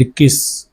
21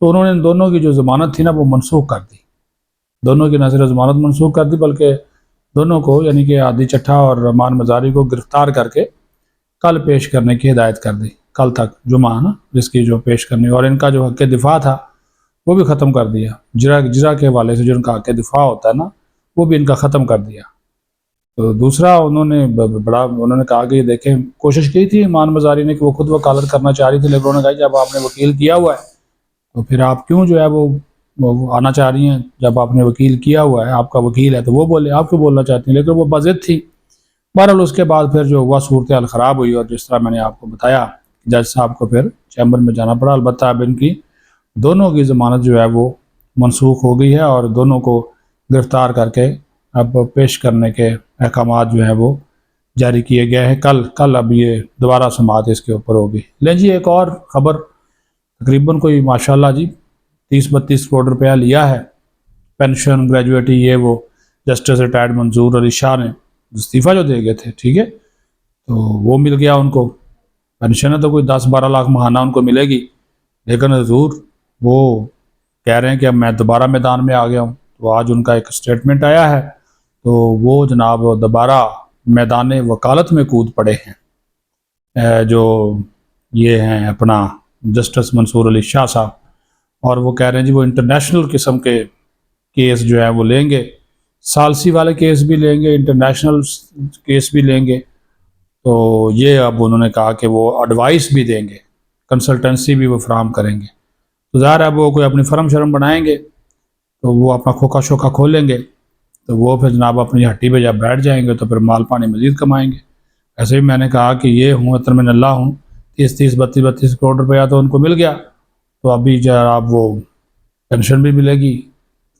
تو انہوں نے ان دونوں کی جو ضمانت تھی نا وہ منسوخ کر دی، دونوں کی نہ صرف ضمانت منسوخ کر دی بلکہ دونوں کو یعنی کہ عادی چٹھا اور رحمان مزاری کو گرفتار کر کے کل پیش کرنے کی ہدایت کر دی، کل تک جمعہ نا جس کی جو پیش کرنی، اور ان کا جو حق دفاع تھا وہ بھی ختم کر دیا، جرا کے حوالے سے جو ان کا حق دفاع ہوتا ہے نا وہ بھی ان کا ختم کر دیا۔ تو دوسرا انہوں نے کہا کہ یہ دیکھیں کوشش کی تھی امان مزاری نے کہ وہ خود وکالت کرنا چاہ رہی تھی، لیکن انہوں نے کہا جب آپ نے وکیل کیا ہوا ہے تو پھر آپ کیوں جو ہے وہ آنا چاہ رہی ہیں، جب آپ نے وکیل کیا ہوا ہے، آپ کا وکیل ہے تو وہ بولے، آپ کیوں بولنا چاہتی ہیں، لیکن وہ بضد تھی۔ بہرحال اس کے بعد پھر جو ہوا صورتحال خراب ہوئی، اور جس طرح میں نے آپ کو بتایا جج صاحب کو پھر چیمبر میں جانا پڑا، البتہ اب ان کی دونوں کی ضمانت جو ہے وہ منسوخ ہو گئی ہے اور دونوں کو گرفتار کر کے اب پیش کرنے کے احکامات جو ہیں وہ جاری کیے گئے ہیں۔ کل اب یہ دوبارہ سماعت اس کے اوپر ہوگی۔ لیں جی ایک اور خبر، تقریباً کوئی ماشاءاللہ جی 30-32 کروڑ روپیہ لیا ہے پینشن گریجویٹی یہ وہ جسٹس ریٹائرڈ منظور علی شاہ نے استعفیٰ جو دے گئے تھے، ٹھیک ہے، تو وہ مل گیا ان کو، پینشن ہے تو کوئی 10-12 لاکھ ماہانہ ان کو ملے گی، لیکن حضور وہ کہہ رہے ہیں کہ اب میں دوبارہ میدان میں آ گیا ہوں۔ تو آج ان کا ایک سٹیٹمنٹ آیا ہے، تو وہ جناب دوبارہ میدان وکالت میں کود پڑے ہیں جو یہ ہیں اپنا جسٹس منصور علی شاہ صاحب، اور وہ کہہ رہے ہیں جی وہ انٹرنیشنل قسم کے کیس جو ہے وہ لیں گے، ثالثی والے کیس بھی لیں گے، انٹرنیشنل کیس بھی لیں گے۔ تو یہ اب انہوں نے کہا کہ وہ ایڈوائس بھی دیں گے، کنسلٹنسی بھی وہ فراہم کریں گے۔ تو ظاہر ہے وہ کوئی اپنی فرم شرم بنائیں گے تو وہ اپنا کھوکھا شوکھا کھولیں گے، تو وہ پھر جناب اپنی ہٹی پہ جب بیٹھ جائیں گے تو پھر مال پانی مزید کمائیں گے۔ ایسے بھی میں نے کہا کہ یہ ہوں اتر من اللہ ہوں، 32 کروڑ روپیہ تو ان کو مل گیا، تو ابھی جناب وہ پینشن بھی ملے گی،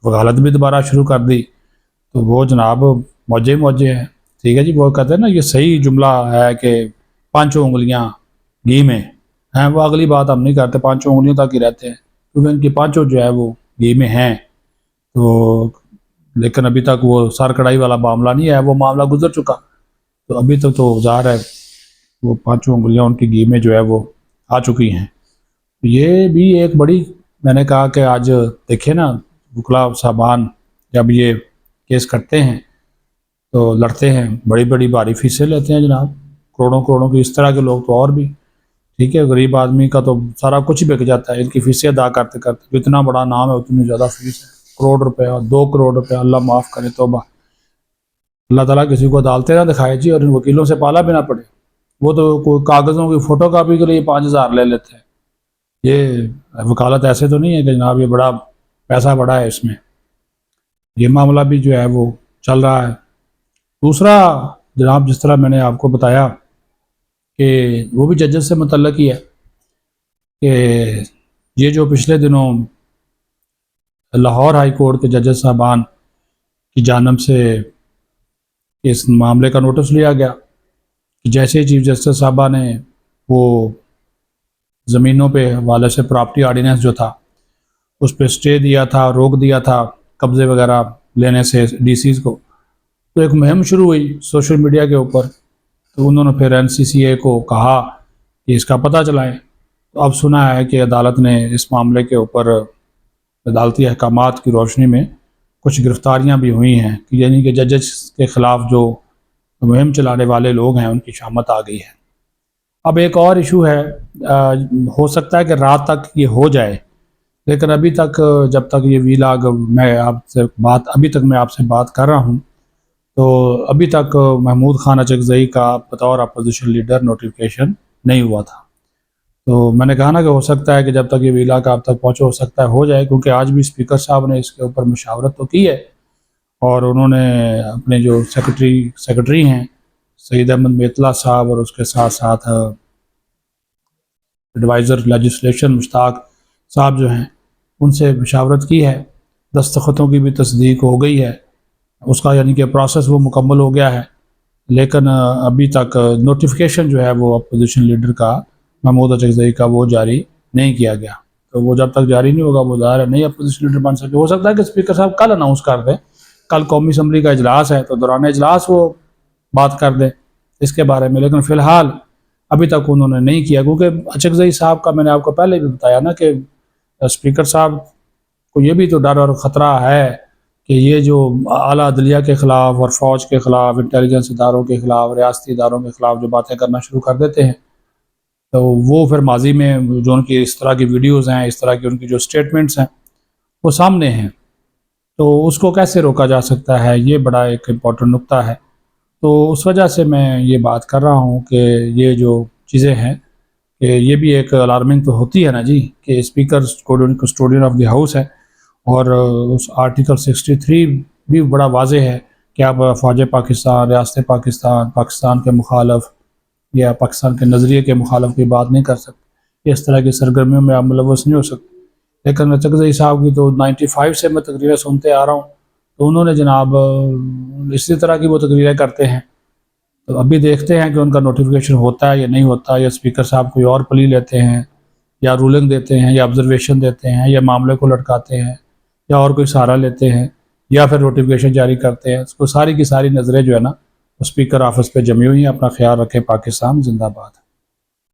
وکالت بھی دوبارہ شروع کر دی، تو وہ جناب موجے ہیں، ٹھیک ہے جی۔ وہ کہتے ہیں نا یہ صحیح جملہ ہے کہ 5 انگلیاں گھی میں ہیں، وہ اگلی بات ہم نہیں کرتے، 5 انگلیوں تک ہی رہتے ہیں کیونکہ ان کی 5 جو ہے وہ گھی میں ہیں۔ تو لیکن ابھی تک وہ سر کڑائی والا معاملہ نہیں ہے، وہ معاملہ گزر چکا، تو ابھی تک تو ظاہر ہے وہ 5 انگلیاں ان کی گھی میں جو ہے وہ آ چکی ہیں۔ یہ بھی ایک بڑی، میں نے کہا کہ آج دیکھیں نا وکلا صاحبان جب یہ کیس کرتے ہیں تو لڑتے ہیں، بڑی بڑی بھاری فیسیں لیتے ہیں جناب، کروڑوں کی، اس طرح کے لوگ تو اور بھی، ٹھیک ہے، غریب آدمی کا تو سارا کچھ بک جاتا ہے، ان کی فیسیں ادا کرتے کرتے، جتنا بڑا نام ہے اتنی زیادہ فیس ہے، کروڑ روپیہ 2 کروڑ روپیہ، اللہ معاف کرے، توبہ، اللہ تعالیٰ کسی کو عدالتیں نہ دکھائے جی اور ان وکیلوں سے پالا بھی نہ پڑے، وہ تو کوئی کاغذوں کی فوٹو کاپی کے لیے 5,000 لے لیتے ہیں۔ یہ وکالت ایسے تو نہیں ہے کہ جناب یہ بڑا پیسہ بڑا ہے اس میں، یہ معاملہ بھی جو ہے وہ چل رہا ہے۔ دوسرا جناب جس طرح میں نے آپ کو بتایا کہ وہ بھی ججز سے متعلق ہی ہے کہ یہ جو پچھلے دنوں لاہور ہائی کورٹ کے ججز صاحبان کی جانب سے اس معاملے کا نوٹس لیا گیا کہ جیسے چیف جسٹس صاحبہ نے وہ زمینوں پہ حوالے سے پراپرٹی آرڈیننس جو تھا اس پہ سٹے دیا تھا، روک دیا تھا قبضے وغیرہ لینے سے ڈی سیز کو، تو ایک مہم شروع ہوئی سوشل میڈیا کے اوپر، تو انہوں نے پھر NCCA کو کہا کہ اس کا پتہ چلائیں۔ تو اب سنا ہے کہ عدالت نے اس معاملے کے اوپر عدالتی احکامات کی روشنی میں کچھ گرفتاریاں بھی ہوئی ہیں، یعنی کہ ججز کے خلاف جو مہم چلانے والے لوگ ہیں ان کی شامت آ گئی ہے۔ اب ایک اور ایشو ہے، ہو سکتا ہے کہ رات تک یہ ہو جائے، لیکن ابھی تک جب تک یہ ویلاگ میں آپ سے بات کر رہا ہوں تو ابھی تک محمود خان اچکزئی کا بطور اپوزیشن لیڈر نوٹیفیکیشن نہیں ہوا تھا۔ تو میں نے کہا نا کہ ہو سکتا ہے کہ جب تک یہ ویلاگ آپ تک پہنچے ہو سکتا ہے ہو جائے، کیونکہ آج بھی اسپیکر صاحب نے اس کے اوپر مشاورت تو کی ہے، اور انہوں نے اپنے جو سیکرٹری ہیں سعید احمد میتلا صاحب اور اس کے ساتھ ساتھ ایڈوائزر لیجسلیشن مشتاق صاحب جو ہیں ان سے مشاورت کی ہے، دستخطوں کی بھی تصدیق ہو گئی ہے، اس کا یعنی کہ پروسیس وہ مکمل ہو گیا ہے، لیکن ابھی تک نوٹیفیکیشن جو ہے وہ اپوزیشن لیڈر کا محمود اچکزئی کا وہ جاری نہیں کیا گیا۔ تو وہ جب تک جاری نہیں ہوگا وہ ظاہر ہے نہیں اپوزیشن لیڈر بن سکے۔ ہو سکتا ہے کہ اسپیکر صاحب کل اناؤنس کر دیں، کل قومی اسمبلی کا اجلاس ہے تو دوران اجلاس وہ بات کر دیں اس کے بارے میں، لیکن فی الحال ابھی تک انہوں نے نہیں کیا، کیونکہ اچکزئی صاحب کا میں نے آپ کو پہلے بھی بتایا نا کہ اسپیکر صاحب کو یہ بھی تو ڈر اور خطرہ ہے کہ یہ جو اعلیٰ عدلیہ کے خلاف اور فوج کے خلاف، انٹیلیجنس اداروں کے خلاف، ریاستی اداروں کے خلاف جو باتیں کرنا شروع کر دیتے ہیں، تو وہ پھر ماضی میں جو ان کی اس طرح کی ویڈیوز ہیں، اس طرح کی ان کی جو اسٹیٹمنٹس ہیں وہ سامنے ہیں، تو اس کو کیسے روکا جا سکتا ہے، یہ بڑا ایک امپورٹنٹ نقطہ ہے۔ تو اس وجہ سے میں یہ بات کر رہا ہوں کہ یہ جو چیزیں ہیں کہ یہ بھی ایک الارمنگ تو ہوتی ہے نا جی، کہ speaker custodian of the house ہے، اور اس آرٹیکل 63 بھی بڑا واضح ہے کہ آپ فوج پاکستان، ریاست پاکستان، پاکستان کے مخالف یا پاکستان کے نظریے کے مخالف کی بات نہیں کر سکتے، اس طرح کی سرگرمیوں میں آپ ملوث نہیں ہو سکتے۔ لیکن چکزئی صاحب کی تو 95 سے میں تقریریں سنتے آ رہا ہوں، تو انہوں نے جناب اسی طرح کی وہ تقریریں کرتے ہیں، تو ابھی دیکھتے ہیں کہ ان کا نوٹیفیکیشن ہوتا ہے یا نہیں ہوتا، یا اسپیکر صاحب کوئی اور پلی لیتے ہیں، یا رولنگ دیتے ہیں، یا آبزرویشن دیتے ہیں، یا معاملے کو لٹکاتے ہیں، یا اور کوئی سہارا لیتے ہیں، یا پھر نوٹیفیکیشن جاری کرتے ہیں۔ اس کو ساری کی ساری نظریں جو ہے نا اسپیکر آفس پہ جمی ہوئی ہیں۔ اپنا خیال رکھیں۔ پاکستان زندہ باد۔